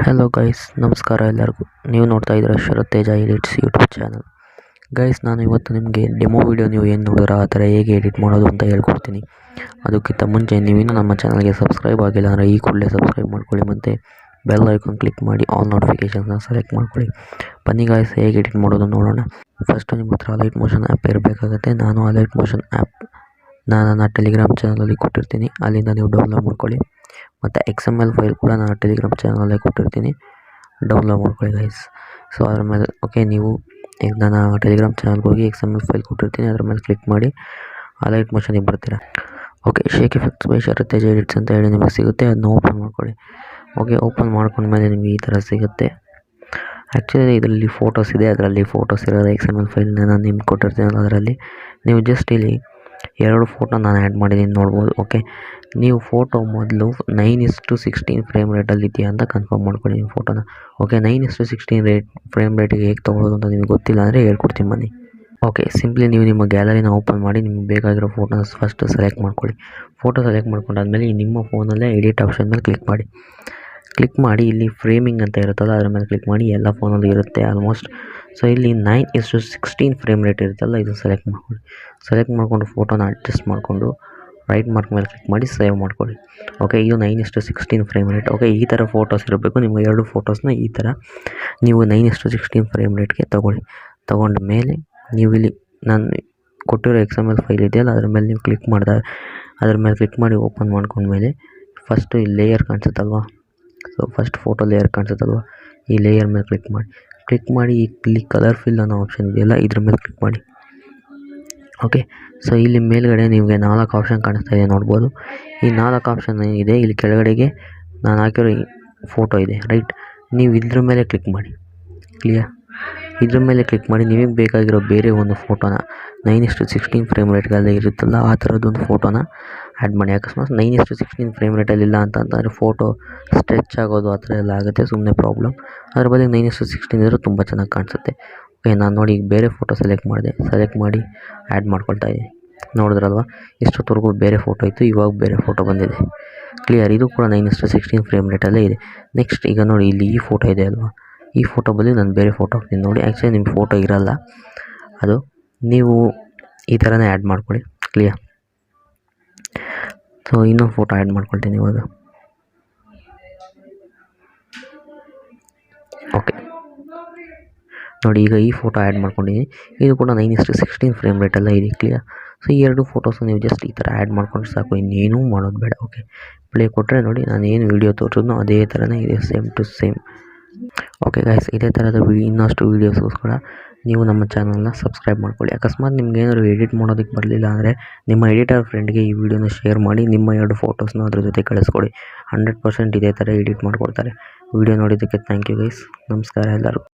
Hello guys, ನಮಸ್ಕಾರ ಎಲ್ಲರಿಗೂ. ನೀವು ನೋಡ್ತಾ ಇದ್ದೀರಾ ಶರತ್ Teja edits YouTube channel. Guys, ನಾನು ಇವತ್ತು ನಿಮಗೆ ಡೆಮೋ ವಿಡಿಯೋ ನೀವು ಏನು ನೋಡಿದ್ರೆ ಆ ಥರ ಹೇಗೆ ಎಡಿಟ್ ಮಾಡೋದು ಅಂತ ಹೇಳ್ಕೊಡ್ತೀನಿ. ಅದಕ್ಕಿಂತ ಮುಂಚೆ ನೀವಿನ್ನೂ ನಮ್ಮ ಚಾನಲ್ಗೆ ಸಬ್ಸ್ಕ್ರೈಬ್ ಆಗಿಲ್ಲ ಅಂದರೆ ಈ ಕೂಡಲೇ ಸಬ್ಸ್ಕ್ರೈಬ್ ಮಾಡ್ಕೊಳ್ಳಿ ಮತ್ತು ಬೆಲ್ ಐಕಾನ್ ಕ್ಲಿಕ್ ಮಾಡಿ ಆಲ್ ನೋಟಿಫಿಕೇಷನ್ಸ್ನ ಸೆಲೆಕ್ಟ್ ಮಾಡ್ಕೊಳ್ಳಿ. ಬನ್ನಿ ಗೈಸ್, ಹೇಗೆ ಎಡಿಟ್ ಮಾಡೋದು ನೋಡೋಣ. ಫಸ್ಟು ನಿಮ್ಮ ಹತ್ರ ಅಲೈಟ್ ಮೋಷನ್ ಆ್ಯಪ್ ಇರಬೇಕಾಗುತ್ತೆ. ನಾನು ಅಲೈಟ್ ಮೋಷನ್ ಆ್ಯಪ್ ನನ್ನ ಟೆಲಿಗ್ರಾಮ್ ಚಾನಲಲ್ಲಿ ಕೊಟ್ಟಿರ್ತೀನಿ, ಅಲ್ಲಿಂದ ನೀವು ಡೌನ್ಲೋಡ್ ಮಾಡ್ಕೊಳ್ಳಿ. ಮತ್ತು XML ಫೈಲ್ ಕೂಡ ನಾನು ಟೆಲಿಗ್ರಾಮ್ ಚಾನಲಲ್ಲೇ ಕೊಟ್ಟಿರ್ತೀನಿ, ಡೌನ್ಲೋಡ್ ಮಾಡ್ಕೊಳ್ಳಿ ಗೈಸ್. ಸೊ ಅದ್ರ ಮೇಲೆ ನೀವು ಈಗ ನಾನು ಟೆಲಿಗ್ರಾಮ್ ಚಾನಲ್ಗೆ ಹೋಗಿ XML ಫೈಲ್ ಕೊಟ್ಟಿರ್ತೀನಿ, ಅದ್ರ ಮೇಲೆ ಕ್ಲಿಕ್ ಮಾಡಿ ಅಲೈಟ್ ಮೋಷನಿಗೆ ಬರ್ತೀರಾ. Shake effects by Sharath Teja edits ಅಂತ ಹೇಳಿ ನಿಮಗೆ ಸಿಗುತ್ತೆ, ಅದನ್ನ ಓಪನ್ ಮಾಡ್ಕೊಳ್ಳಿ. ಓಪನ್ ಮಾಡ್ಕೊಂಡ್ಮೇಲೆ ನಿಮಗೆ ಈ ಥರ ಸಿಗುತ್ತೆ. ಆ್ಯಕ್ಚುಲಿ ಇದರಲ್ಲಿ ಫೋಟೋಸ್ ಇದೆ, ಅದರಲ್ಲಿ ಫೋಟೋಸ್ ಇರೋದು XML ಫೈಲ್ನ ನಾನು ನಿಮ್ಗೆ ಕೊಟ್ಟಿರ್ತೀನಲ್ಲ, ಅದರಲ್ಲಿ ನೀವು ಜಸ್ಟ್ ಇಲ್ಲಿ 2 ಫೋಟೋ ನಾನು ಆ್ಯಡ್ ಮಾಡಿದ್ದೀನಿ ನೋಡ್ಬೋದು. ನೀವು ಫೋಟೋ ಮೊದಲು 9:16 ಫ್ರೇಮ್ ರೇಟಲ್ಲಿ ಇದೆಯಾ ಅಂತ ಕನ್ಫರ್ಮ್ ಮಾಡ್ಕೊಳ್ಳಿ ನಿಮ್ಮ ಫೋಟೋನ. 9:16 ಫ್ರೇಮ್ ರೇಟಿಗೆ ಹೇಗೆ ತೊಗೊಳ್ಳೋದು ಅಂತ ನಿಮಗೆ ಗೊತ್ತಿಲ್ಲ ಅಂದರೆ ಹೇಳ್ಕೊಡ್ತೀನಿ ಬನ್ನಿ. ಸಿಂಪ್ಲಿ ನೀವು ನಿಮ್ಮ ಗ್ಯಾಲರಿನ ಓಪನ್ ಮಾಡಿ ನಿಮಗೆ ಬೇಕಾಗಿರೋ ಫೋಟೋನ ಫಸ್ಟ್ ಸೆಲೆಕ್ಟ್ ಮಾಡ್ಕೊಳ್ಳಿ. ಫೋಟೋ ಸೆಲೆಕ್ಟ್ ಮಾಡ್ಕೊಂಡಾದ್ಮೇಲೆ ನಿಮ್ಮ ಫೋನಲ್ಲೇ ಎಡಿಟ್ ಆಪ್ಷನ್ ಮೇಲೆ ಕ್ಲಿಕ್ ಮಾಡಿ ಇಲ್ಲಿ ಫ್ರೇಮಿಂಗ್ ಅಂತ ಇರುತ್ತಲ್ಲ ಅದ್ರ ಮೇಲೆ ಕ್ಲಿಕ್ ಮಾಡಿ. ಎಲ್ಲ ಫೋನಲ್ಲೂ ಇರುತ್ತೆ ಆಲ್ಮೋಸ್ಟ್. ಸೊ ಇಲ್ಲಿ 9:16 ಫ್ರೇಮ್ ರೇಟ್ ಇರುತ್ತಲ್ಲ, ಇದು ಸೆಲೆಕ್ಟ್ ಮಾಡ್ಕೊಂಡು ಫೋಟೋನ ಅಡ್ಜಸ್ಟ್ ಮಾಡಿಕೊಂಡು ರೈಟ್ ಮಾರ್ಕ್ ಮೇಲೆ ಕ್ಲಿಕ್ ಮಾಡಿ ಸೇವ್ ಮಾಡ್ಕೊಳ್ಳಿ. ಇದು 9:16 ಫ್ರೇಮ್ ರೇಟ್. ಈ ಥರ ಫೋಟೋಸ್ ಇರಬೇಕು. ನಿಮ್ಮ 2 ಫೋಟೋಸ್ನ ಈ ಥರ ನೀವು 9:16 ಫ್ರೇಮ್ ರೇಟ್ಗೆ ತಗೊಂಡ ಮೇಲೆ ನೀವು ಇಲ್ಲಿ ನಾನು ಕೊಟ್ಟಿರೋ XML ಫೈಲ್ ಇದೆಯಲ್ಲ ಅದ್ರ ಮೇಲೆ ನೀವು ಕ್ಲಿಕ್ ಮಾಡಿ ಓಪನ್ ಮಾಡ್ಕೊಂಡ್ಮೇಲೆ ಫಸ್ಟು ಈ ಲೇಯರ್ ಕಾಣಿಸುತ್ತಲ್ವ, ಸೊ ಫಸ್ಟ್ ಫೋಟೋ ಲೇಯರ್ ಕಾಣಿಸುತ್ತಲ್ವ, ಈ ಲೇಯರ್ ಮೇಲೆ ಕ್ಲಿಕ್ ಮಾಡಿ ಇಲ್ಲಿ ಕಲರ್ ಫಿಲ್ ಅನ್ನೋ ಆಪ್ಷನ್ ಇದೆಯಲ್ಲ ಇದ್ರ ಮೇಲೆ ಕ್ಲಿಕ್ ಮಾಡಿ. ಸೊ ಇಲ್ಲಿ ಮೇಲ್ಗಡೆ ನಿಮಗೆ 4 ಆಪ್ಷನ್ ಕಾಣಿಸ್ತಾ ಇದೆ ನೋಡ್ಬೋದು. ಈ 4 ಆಪ್ಷನ್ ಏನಿದೆ ಇಲ್ಲಿ ಕೆಳಗಡೆಗೆ ನಾನು ಹಾಕಿರೋ ಫೋಟೋ ಇದೆ ರೈಟ್, ನೀವು ಇದ್ರ ಮೇಲೆ ಕ್ಲಿಕ್ ಮಾಡಿ. ಕ್ಲಿಯರ್? ಇದ್ರ ಮೇಲೆ ಕ್ಲಿಕ್ ಮಾಡಿ ನಿಮಗೆ ಬೇಕಾಗಿರೋ ಬೇರೆ ಒಂದು ಫೋಟೋನ 9:16 ಫ್ರೇಮ್ ರೇಟ್ಗೆಲ್ಲ ಇರುತ್ತಲ್ಲ ಆ ಥರದ್ದೊಂದು ಫೋಟೋನ ಆ್ಯಡ್ ಮಾಡಿ. ಅಕಸ್ಮಾತ್ 9:16 ಫ್ರೇಮ್ ರೇಟಲ್ಲಿ ಇಲ್ಲ ಅಂತಂದರೆ ಫೋಟೋ ಸ್ಟ್ರೆಚ್ ಆಗೋದು ಆ ಥರ ಎಲ್ಲ ಆಗುತ್ತೆ, ಸುಮ್ಮನೆ ಪ್ರಾಬ್ಲಮ್. ಅದ್ರ ಬದಲಿಗೆ 9:16 ಇದ್ದರೂ ತುಂಬ ಚೆನ್ನಾಗಿ ಕಾಣಿಸುತ್ತೆ. ನಾನು ನೋಡಿ ಈಗ ಬೇರೆ ಫೋಟೋ ಸೆಲೆಕ್ಟ್ ಮಾಡಿ ಆ್ಯಡ್ ಮಾಡ್ಕೊಳ್ತಾ ಇದ್ದೀನಿ. ನೋಡಿದ್ರಲ್ವ, ಇಷ್ಟೊತ್ತವರೆಗೂ ಬೇರೆ ಫೋಟೋ ಇತ್ತು, ಇವಾಗ ಬೇರೆ ಫೋಟೋ ಬಂದಿದೆ. ಕ್ಲಿಯರ್? ಇದು ಕೂಡ 9:16 ಫ್ರೇಮ್ ರೇಟಲ್ಲೇ ಇದೆ. ನೆಕ್ಸ್ಟ್ ಈಗ ನೋಡಿ ಇಲ್ಲಿ ಈ ಫೋಟೋ ಇದೆ ಅಲ್ವಾ, ಈ ಫೋಟೋ ಬದಲು ನಾನು ಬೇರೆ ಫೋಟೋ ಹಾಕ್ತೀನಿ ನೋಡಿ. ಆ್ಯಕ್ಚುಲಿ ನಿಮ್ಮ ಫೋಟೋ ಇರಲ್ಲ, ಅದು ನೀವು ಈ ಥರನೇ ಆ್ಯಡ್ ಮಾಡ್ಕೊಳ್ಳಿ. ಕ್ಲಿಯರ್? ಸೊ ಇನ್ನೊಂದು ಫೋಟೋ ಆ್ಯಡ್ ಮಾಡ್ಕೊಳ್ತೀನಿ ಇವಾಗ. ನೋಡಿ ಈಗ ಈ ಫೋಟೋ ಆ್ಯಡ್ ಮಾಡ್ಕೊಂಡಿದ್ದೀನಿ, ಇದು ಕೂಡ 9:16 ಫ್ರೇಮ್ ರೇಟೆಲ್ಲ ಇದೆ. ಕ್ಲಿಯರ್? ಸೊ ಈ 2 ಫೋಟೋಸ್ ನೀವು ಜಸ್ಟ್ ಈ ಥರ ಆ್ಯಡ್ ಮಾಡ್ಕೊಂಡು ಸಾಕು, ಇನ್ನೇನೂ ಮಾಡೋದು ಬೇಡ. ಪ್ಲೇ ಕೊಟ್ಟರೆ ನೋಡಿ ನಾನು ಏನು ವೀಡಿಯೋ ತೋರಿಸಿದ್ನೋ ಅದೇ ಥರನೇ ಇದೆ, ಸೇಮ್ ಟು ಸೇಮ್. ಗೈಸ್, ಇದೇ ಥರದ ಇನ್ನಷ್ಟು ವೀಡಿಯೋಸ್ಗೋಸ್ಕರ ನೀವು ನಮ್ಮ ಚಾನಲ್ನ ಸಬ್ಸ್ಕ್ರೈಬ್ ಮಾಡ್ಕೊಳ್ಳಿ. ಅಕಸ್ಮಾತ್ ನಿಮ್ಗೆ ಏನಾದರೂ ಎಡಿಟ್ ಮಾಡೋದಕ್ಕೆ ಬರಲಿಲ್ಲ ಅಂದರೆ ನಿಮ್ಮ ಎಡಿಟರ್ ಫ್ರೆಂಡ್ಗೆ ಈ ವಿಡಿಯೋನ ಶೇರ್ ಮಾಡಿ, ನಿಮ್ಮ 2 ಫೋಟೋಸ್ನ ಅದ್ರ ಜೊತೆ ಕಳಿಸ್ಕೊಡಿ. 100% ಇದೇ ಥರ ಎಡಿಟ್ ಮಾಡಿಕೊಡ್ತಾರೆ. ವಿಡಿಯೋ ನೋಡಿದ್ದಕ್ಕೆ ಥ್ಯಾಂಕ್ ಯು ಗೈಸ್. ನಮಸ್ಕಾರ ಎಲ್ಲರಿಗೂ.